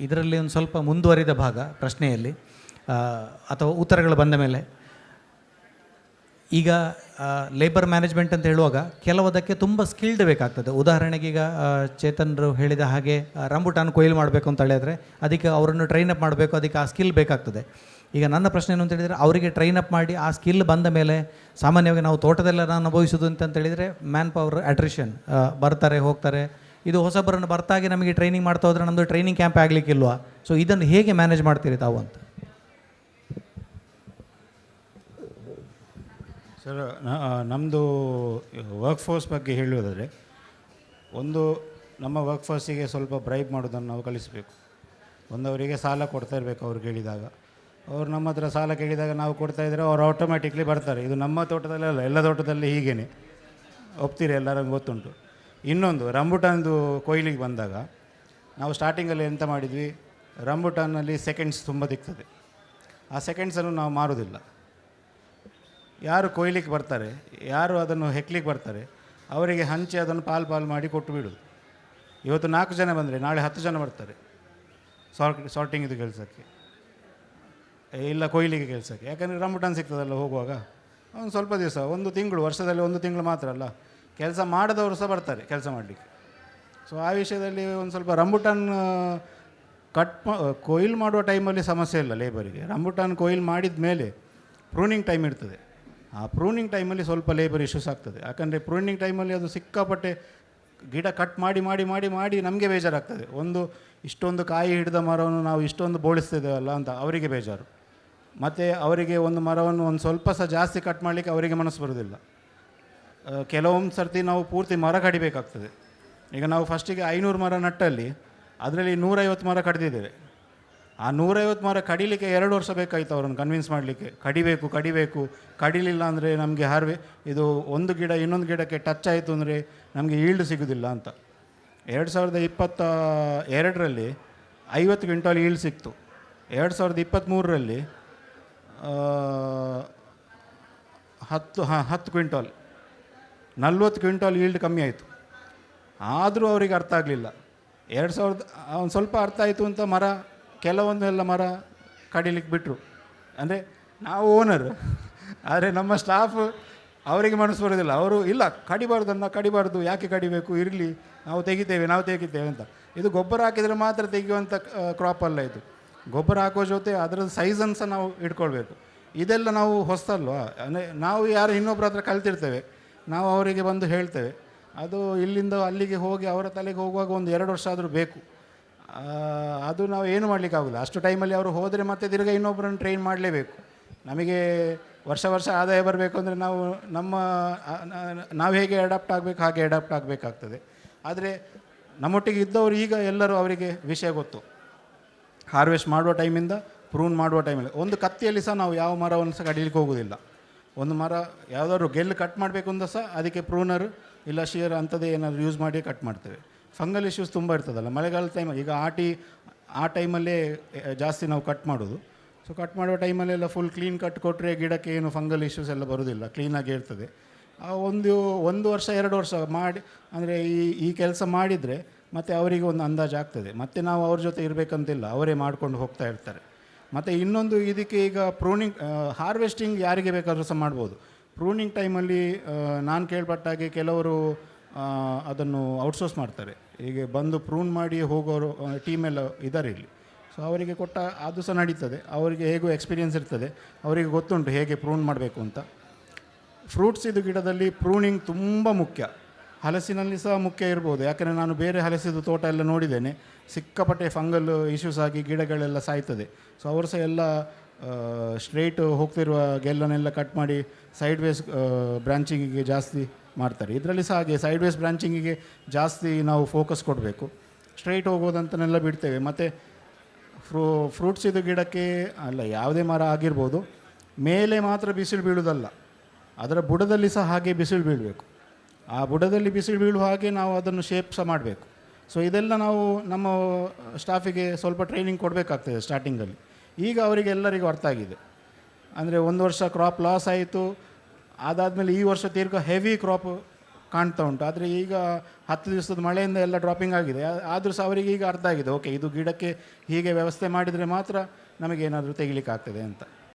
ಇದರಲ್ಲಿ ಒಂದು ಸ್ವಲ್ಪ ಮುಂದುವರಿದ ಭಾಗ ಪ್ರಶ್ನೆಯಲ್ಲಿ ಅಥವಾ ಉತ್ತರಗಳು ಬಂದ ಮೇಲೆ ಈಗ ಲೇಬರ್ ಮ್ಯಾನೇಜ್ಮೆಂಟ್ ಅಂತ ಹೇಳುವಾಗ ಕೆಲವದಕ್ಕೆ ತುಂಬ ಸ್ಕಿಲ್ಡ್ ಬೇಕಾಗ್ತದೆ. ಉದಾಹರಣೆಗೆ ಈಗ ಚೇತನ್ರು ಹೇಳಿದ ಹಾಗೆ ರಂಬುಟಾನ್ ಕೊಯ್ಲು ಮಾಡಬೇಕು ಅಂತ ಹೇಳಿದರೆ ಅದಕ್ಕೆ ಅವರನ್ನು ಟ್ರೈನಪ್ ಮಾಡಬೇಕು, ಅದಕ್ಕೆ ಆ ಸ್ಕಿಲ್ ಬೇಕಾಗ್ತದೆ. ಈಗ ನನ್ನ ಪ್ರಶ್ನೆ ಏನು ಅಂತ ಹೇಳಿದರೆ, ಅವರಿಗೆ ಟ್ರೈನಪ್ ಮಾಡಿ ಆ ಸ್ಕಿಲ್ ಬಂದ ಮೇಲೆ ಸಾಮಾನ್ಯವಾಗಿ ನಾವು ತೋಟದೆಲ್ಲ ಅನುಭವಿಸೋದು ಅಂತ ಹೇಳಿದರೆ ಮ್ಯಾನ್ ಪವರ್ ಅಟ್ರಿಷನ್, ಬರ್ತಾರೆ ಹೋಗ್ತಾರೆ. ಇದು ಹೊಸಬರನ್ನು ಬರ್ತಾಗಿ ನಮಗೆ ಟ್ರೈನಿಂಗ್ ಮಾಡ್ತಾ ಹೋದರೆ ನಮ್ಮದು ಟ್ರೈನಿಂಗ್ ಕ್ಯಾಂಪ್ ಆಗಲಿಕ್ಕಿಲ್ವಾ? ಸೊ ಇದನ್ನು ಹೇಗೆ ಮ್ಯಾನೇಜ್ ಮಾಡ್ತೀರಿ ತಾವು ಅಂತ? ಸರ್, ನಮ್ಮದು ವರ್ಕ್ ಫೋರ್ಸ್ ಬಗ್ಗೆ ಹೇಳುವುದಾದರೆ, ಒಂದು ನಮ್ಮ ವರ್ಕ್ ಫೋರ್ಸಿಗೆ ಸ್ವಲ್ಪ ಬ್ರೈಬ್ ಮಾಡೋದನ್ನು ನಾವು ಕಲಿಸಬೇಕು. ಅವರಿಗೆ ಸಾಲ ಕೊಡ್ತಾ ಇರಬೇಕು. ಅವ್ರು ಕೇಳಿದಾಗ, ಅವ್ರು ನಮ್ಮ ಹತ್ರ ಸಾಲ ಕೇಳಿದಾಗ ನಾವು ಕೊಡ್ತಾಯಿದ್ರೆ ಅವ್ರು ಆಟೋಮ್ಯಾಟಿಕ್ಲಿ ಬರ್ತಾರೆ. ಇದು ನಮ್ಮ ತೋಟದಲ್ಲಲ್ಲ, ಎಲ್ಲ ತೋಟದಲ್ಲಿ ಹೀಗೇ ಒಪ್ತೀರಿ, ಎಲ್ಲರಿಗೂ ಗೊತ್ತುಂಟು. ಇನ್ನೊಂದು, ರಂಬುಟಾನ್ದು ಕೊಯ್ಲಿಗೆ ಬಂದಾಗ ನಾವು ಸ್ಟಾರ್ಟಿಂಗಲ್ಲಿ ಎಂತ ಮಾಡಿದ್ವಿ, ರಂಬುಟಾನಲ್ಲಿ ಸೆಕೆಂಡ್ಸ್ ತುಂಬ ದಿಕ್ತದೆ. ಆ ಸೆಕೆಂಡ್ಸನ್ನು ನಾವು ಮಾರೋದಿಲ್ಲ. ಯಾರು ಕೊಯ್ಲಿಕ್ಕೆ ಬರ್ತಾರೆ, ಯಾರು ಅದನ್ನು ಹೆಕ್ಲಿಕ್ಕೆ ಬರ್ತಾರೆ, ಅವರಿಗೆ ಹಂಚಿ ಅದನ್ನು ಪಾಲು ಮಾಡಿ ಕೊಟ್ಟು ಬಿಡೋದು. ಇವತ್ತು 4 ಜನ ಬಂದರೆ ನಾಳೆ 10 ಜನ ಬರ್ತಾರೆ ಸಾರ್ಟಿಂಗಿದು ಕೆಲಸಕ್ಕೆ, ಇಲ್ಲ ಕೊಯ್ಲಿಗೆ ಕೆಲಸಕ್ಕೆ. ಯಾಕಂದರೆ ರಂಬುಟಾನ್ ಸಿಗ್ತದಲ್ಲ ಹೋಗುವಾಗ. ಒಂದು ಸ್ವಲ್ಪ ದಿವಸ, 1 ತಿಂಗಳು, ವರ್ಷದಲ್ಲಿ 1 ತಿಂಗಳು ಮಾತ್ರ ಅಲ್ಲ, ಕೆಲಸ ಮಾಡದವರು ಸಹ ಬರ್ತಾರೆ ಕೆಲಸ ಮಾಡಲಿಕ್ಕೆ. ಸೊ ಆ ವಿಷಯದಲ್ಲಿ ಒಂದು ಸ್ವಲ್ಪ ರಂಬುಟಾನ್ ಕೊಯ್ಲು ಮಾಡುವ ಟೈಮಲ್ಲಿ ಸಮಸ್ಯೆ ಇಲ್ಲ ಲೇಬರಿಗೆ. ರಂಬುಟಾನ್ ಕೊಯ್ಲು ಮಾಡಿದ ಮೇಲೆ ಪ್ರೂನಿಂಗ್ ಟೈಮ್ ಇರ್ತದೆ. ಆ ಪ್ರೂನಿಂಗ್ ಟೈಮಲ್ಲಿ ಸ್ವಲ್ಪ ಲೇಬರ್ ಇಶ್ಯೂಸ್ ಆಗ್ತದೆ. ಯಾಕಂದರೆ ಪ್ರೂನಿಂಗ್ ಟೈಮಲ್ಲಿ ಅದು ಸಿಕ್ಕಾಪಟ್ಟೆ ಗಿಡ ಕಟ್ ಮಾಡಿ ಮಾಡಿ ಮಾಡಿ ಮಾಡಿ ನಮಗೆ ಬೇಜಾರಾಗ್ತದೆ. ಇಷ್ಟೊಂದು ಕಾಯಿ ಹಿಡಿದ ಮರವನ್ನು ನಾವು ಇಷ್ಟೊಂದು ಬೋಳಿಸ್ತಿದ್ದೇವಲ್ಲ ಅಂತ ಅವರಿಗೆ ಬೇಜಾರು. ಮತ್ತು ಅವರಿಗೆ ಒಂದು ಮರವನ್ನು ಒಂದು ಸ್ವಲ್ಪ ಸಹ ಜಾಸ್ತಿ ಕಟ್ ಮಾಡಲಿಕ್ಕೆ ಅವರಿಗೆ ಮನಸ್ಸು ಬರೋದಿಲ್ಲ. ಕೆಲವೊಂದು ಸರ್ತಿ ನಾವು ಪೂರ್ತಿ ಮರ ಕಡಿಬೇಕಾಗ್ತದೆ. ಈಗ ನಾವು ಫಸ್ಟಿಗೆ 500 ಮರ ನಟ್ಟಲ್ಲಿ ಅದರಲ್ಲಿ 150 ಮರ ಕಡಿದಿದ್ದೇವೆ. ಆ 150 ಮರ ಕಡಿಲಿಕ್ಕೆ 2 ವರ್ಷ ಬೇಕಾಯಿತು ಅವರನ್ನು ಕನ್ವಿನ್ಸ್ ಮಾಡಲಿಕ್ಕೆ. ಕಡಿಬೇಕು, ಕಡಿಲಿಲ್ಲ ಅಂದರೆ ನಮಗೆ ಇದು ಒಂದು ಗಿಡ ಇನ್ನೊಂದು ಗಿಡಕ್ಕೆ ಟಚ್ ಆಯಿತು ಅಂದರೆ ನಮಗೆ ಈಲ್ಡ್ ಸಿಗೋದಿಲ್ಲ ಅಂತ. 2022ರಲ್ಲಿ 50 ಕ್ವಿಂಟಾಲ್ ಈಲ್ಡ್ ಸಿಕ್ತು. 2023ರಲ್ಲಿ 10 ಕ್ವಿಂಟಾಲ್, 40 ಕ್ವಿಂಟಾಲ್ ಈಲ್ಡ್ ಕಮ್ಮಿ ಆಯಿತು. ಆದರೂ ಅವರಿಗೆ ಅರ್ಥ ಆಗಲಿಲ್ಲ. ಒಂದು ಸ್ವಲ್ಪ ಅರ್ಥ ಆಯಿತು ಅಂತ ಕೆಲವೊಂದೆಲ್ಲ ಮರ ಕಡಿಲಿಕ್ಕೆ ಬಿಟ್ಟರು. ಅಂದರೆ ನಾವು ಓನರ್, ಆದರೆ ನಮ್ಮ ಸ್ಟಾಫ್ ಅವರಿಗೆ ಮನಸ್ಸು ಬರೋದಿಲ್ಲ. ಅವರು ಇಲ್ಲ, ಕಡಿಬಾರ್ದು, ಯಾಕೆ ಕಡಿಬೇಕು, ಇರಲಿ, ನಾವು ತೆಗಿತೇವೆ ಅಂತ. ಇದು ಗೊಬ್ಬರ ಹಾಕಿದರೆ ಮಾತ್ರ ತೆಗೆಯುವಂಥ ಕ್ರಾಪ್ ಅಲ್ಲ ಇದು. ಗೊಬ್ಬರ ಹಾಕುವ ಜೊತೆ ಅದರ ಸೈಜನ್ನು ಸಹ ನಾವು ಇಟ್ಕೊಳ್ಬೇಕು. ಇದೆಲ್ಲ ನಾವು ಹೊಸಲ್ವಾ, ಅಂದರೆ ನಾವು ಯಾರು ಇನ್ನೊಬ್ಬರ ಹತ್ರ ಕಲ್ತಿರ್ತೇವೆ, ನಾವು ಅವರಿಗೆ ಬಂದು ಹೇಳ್ತೇವೆ. ಅದು ಇಲ್ಲಿಂದ ಅಲ್ಲಿಗೆ ಹೋಗಿ ಅವರ ತಲೆಗೆ ಹೋಗುವಾಗ 1-2 ವರ್ಷ ಆದರೂ ಬೇಕು. ಅದು ನಾವು ಏನು ಮಾಡಲಿಕ್ಕಾಗೋಲ್ಲ. ಅಷ್ಟು ಟೈಮಲ್ಲಿ ಅವರು ಹೋದರೆ ಮತ್ತೆ ತಿರ್ಗಿ ಇನ್ನೊಬ್ಬರನ್ನು ಟ್ರೈನ್ ಮಾಡಲೇಬೇಕು. ನಮಗೆ ವರ್ಷ ಆದಾಯ ಬರಬೇಕು ಅಂದರೆ ನಾವು ಹೇಗೆ ಅಡಾಪ್ಟ್ ಆಗಬೇಕು ಹಾಗೆ ಅಡಾಪ್ಟ್ ಆಗಬೇಕಾಗ್ತದೆ. ಆದರೆ ನಮ್ಮೊಟ್ಟಿಗೆ ಇದ್ದವರು ಈಗ ಎಲ್ಲರೂ ಅವರಿಗೆ ವಿಷಯ ಗೊತ್ತು. ಹಾರ್ವೆಸ್ಟ್ ಮಾಡುವ ಟೈಮಿಂದ ಪ್ರೂನ್ ಮಾಡುವ ಟೈಮಲ್ಲಿ ಒಂದು ಕತ್ತಿಯಲ್ಲಿ ಸಹ ನಾವು ಯಾವ ಮರವನ್ನು ಸಹ ಕಡಿಲಿಕ್ಕೆ ಹೋಗೋದಿಲ್ಲ. ಒಂದು ಮರ ಯಾವುದಾದ್ರು ಗೆಲ್ಲು ಕಟ್ ಮಾಡಬೇಕು ಅಂತ ಸಹ ಅದಕ್ಕೆ ಪ್ರೂನರ್ ಇಲ್ಲ ಶಿಯರ್ ಅಂಥದ್ದೇ ಏನಾದರೂ ಯೂಸ್ ಮಾಡಿ ಕಟ್ ಮಾಡ್ತೇವೆ. ಫಂಗಲ್ ಇಶ್ಯೂಸ್ ತುಂಬ ಇರ್ತದಲ್ಲ ಮಳೆಗಾಲ ಟೈಮ್. ಈಗ ಆ ಟೈಮಲ್ಲೇ ಜಾಸ್ತಿ ನಾವು ಕಟ್ ಮಾಡೋದು. ಸೊ ಕಟ್ ಮಾಡುವ ಟೈಮಲ್ಲೆಲ್ಲ ಫುಲ್ ಕ್ಲೀನ್ ಕಟ್ ಕೊಟ್ಟರೆ ಗಿಡಕ್ಕೆ ಏನು ಫಂಗಲ್ ಇಶ್ಯೂಸ್ ಎಲ್ಲ ಬರೋದಿಲ್ಲ, ಕ್ಲೀನಾಗಿ ಇರ್ತದೆ. ಒಂದು ವರ್ಷ 2 ವರ್ಷ ಮಾಡಿ ಅಂದರೆ ಈ ಕೆಲಸ ಮಾಡಿದರೆ ಮತ್ತು ಅವರಿಗೆ ಒಂದು ಅಂದಾಜು ಆಗ್ತದೆ. ಮತ್ತು ನಾವು ಅವ್ರ ಜೊತೆ ಇರಬೇಕಂತಿಲ್ಲ, ಅವರೇ ಮಾಡ್ಕೊಂಡು ಹೋಗ್ತಾ ಇರ್ತಾರೆ. ಮತ್ತು ಇನ್ನೊಂದು ಇದಕ್ಕೆ ಈಗ ಹಾರ್ವೆಸ್ಟಿಂಗ್ ಯಾರಿಗೆ ಬೇಕಾದರೂ ಸಹ ಮಾಡ್ಬೋದು. ಪ್ರೂನಿಂಗ್ ಟೈಮಲ್ಲಿ ನಾನು ಕೇಳ್ಪಟ್ಟಾಗೆ ಕೆಲವರು ಅದನ್ನು ಔಟ್ಸೋರ್ಸ್ ಮಾಡ್ತಾರೆ. ಹೀಗೆ ಬಂದು ಪ್ರೂನ್ ಮಾಡಿ ಹೋಗೋರು ಟೀಮೆಲ್ಲ ಇದ್ದಾರೆ ಇಲ್ಲಿ. ಸೊ ಅವರಿಗೆ ಕೊಟ್ಟ ಅದು ಸಹ ನಡೀತದೆ. ಅವರಿಗೆ ಹೇಗೂ ಎಕ್ಸ್ಪೀರಿಯೆನ್ಸ್ ಇರ್ತದೆ, ಅವರಿಗೆ ಗೊತ್ತುಂಟು ಹೇಗೆ ಪ್ರೂನ್ ಮಾಡಬೇಕು ಅಂತ. ಫ್ರೂಟ್ಸ್ ಇದು ಗಿಡದಲ್ಲಿ ಪ್ರೂನಿಂಗ್ ತುಂಬ ಮುಖ್ಯ. ಹಲಸಿನಲ್ಲಿ ಸಹ ಮುಖ್ಯ ಇರ್ಬೋದು. ಯಾಕಂದರೆ ನಾನು ಬೇರೆ ಹಲಸಿದು ತೋಟ ಎಲ್ಲ ನೋಡಿದ್ದೇನೆ, ಸಿಕ್ಕಾಪಟ್ಟೆ ಫಂಗಲ್ ಇಶ್ಯೂಸ್ ಆಗಿ ಗಿಡಗಳೆಲ್ಲ ಸಾಯ್ತದೆ. ಸೊ ಅವರು ಸಹ ಎಲ್ಲ ಸ್ಟ್ರೈಟ್ ಹೋಗ್ತಿರುವ ಗೆಲ್ಲನ್ನೆಲ್ಲ ಕಟ್ ಮಾಡಿ ಸೈಡ್ ವೇಸ್ ಬ್ರಾಂಚಿಂಗಿಗೆ ಜಾಸ್ತಿ ಮಾಡ್ತಾರೆ. ಇದರಲ್ಲಿ ಸಹ ಹಾಗೆ ಸೈಡ್ ವೇಸ್ ಬ್ರಾಂಚಿಂಗಿಗೆ ಜಾಸ್ತಿ ನಾವು ಫೋಕಸ್ ಕೊಡಬೇಕು. ಸ್ಟ್ರೈಟ್ ಹೋಗೋದಂತನೆಲ್ಲ ಬಿಡ್ತೇವೆ. ಮತ್ತು ಫ್ರೂಟ್ಸ್ ಇದು ಗಿಡಕ್ಕೆ ಅಲ್ಲ, ಯಾವುದೇ ಮರ ಆಗಿರ್ಬೋದು, ಮೇಲೆ ಮಾತ್ರ ಬಿಸಿಲು ಬೀಳುವುದಲ್ಲ, ಅದರ ಬುಡದಲ್ಲಿ ಸಹ ಹಾಗೆ ಬಿಸಿಲು ಬೀಳಬೇಕು. ಆ ಬುಡದಲ್ಲಿ ಬಿಸಿಲು ಬೀಳುವ ಹಾಗೆ ನಾವು ಅದನ್ನು ಶೇಪ್ ಸಹ ಮಾಡಬೇಕು. ಸೊ ಇದೆಲ್ಲ ನಾವು ನಮ್ಮ ಸ್ಟಾಫಿಗೆ ಸ್ವಲ್ಪ ಟ್ರೈನಿಂಗ್ ಕೊಡಬೇಕಾಗ್ತದೆ ಸ್ಟಾರ್ಟಿಂಗಲ್ಲಿ. ಈಗ ಅವರಿಗೆ ಎಲ್ಲರಿಗೂ ಅರ್ಥ ಆಗಿದೆ. ಅಂದರೆ 1 ವರ್ಷ ಕ್ರಾಪ್ ಲಾಸ್ ಆಯಿತು, ಅದಾದಮೇಲೆ ಈ ವರ್ಷ ತಿರ್ಗ ಹೆವಿ ಕ್ರಾಪ್ ಕಾಣ್ತಾ ಉಂಟು. ಆದರೆ ಈಗ 10 ದಿವಸದ ಮಳೆಯಿಂದ ಎಲ್ಲ ಡ್ರಾಪಿಂಗ್ ಆಗಿದೆ. ಆದರೂ ಸಹ ಅವರಿಗೆ ಈಗ ಅರ್ಥ ಆಗಿದೆ, ಓಕೆ ಇದು ಗಿಡಕ್ಕೆ ಹೀಗೆ ವ್ಯವಸ್ಥೆ ಮಾಡಿದರೆ ಮಾತ್ರ ನಮಗೇನಾದರೂ ತೆಗಿಲಿಕ್ಕೆ ಆಗ್ತದೆ ಅಂತ.